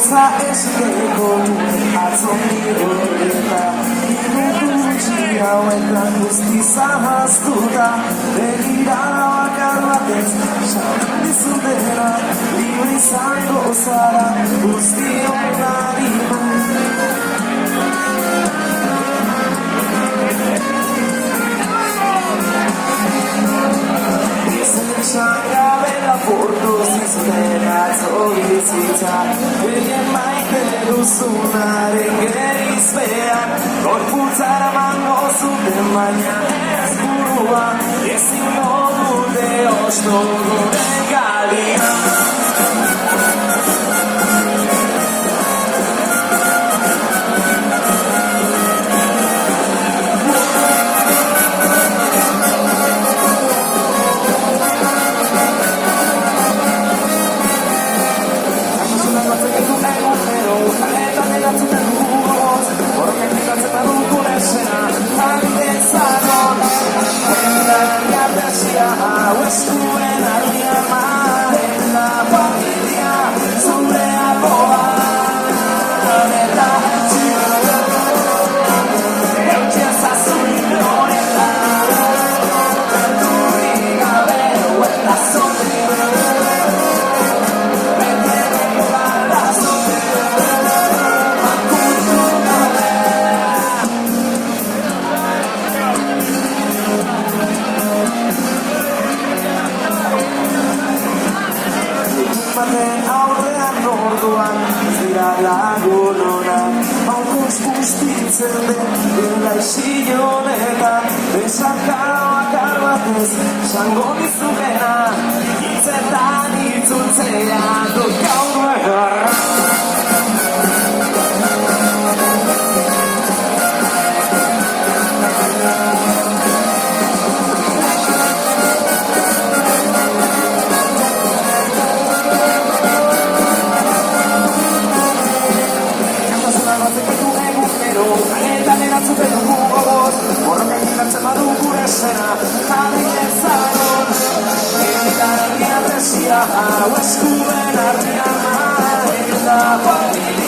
Gauza eskeko atzondi horreta Minutu gutxi hauetan guzti zahaztuta Begirada bakar batez Esan dizutena Libre izango zara Guzti honari Sangabela portu ziztera zoizitza Egin maite duzunaren gerizpean Gorputzara mango zuten baina ez burua Ezin dute osto dure galina aurrean orduan zira lagun ona Maukos bustitzen den dela isillonetan Besakara bakar batez esango dizukena Hitzetan itzultzea dut gaur beharra Borroka egitatzen badu gure zena Jari ezagon Eta herria presia Hau eskuen artean Eta familia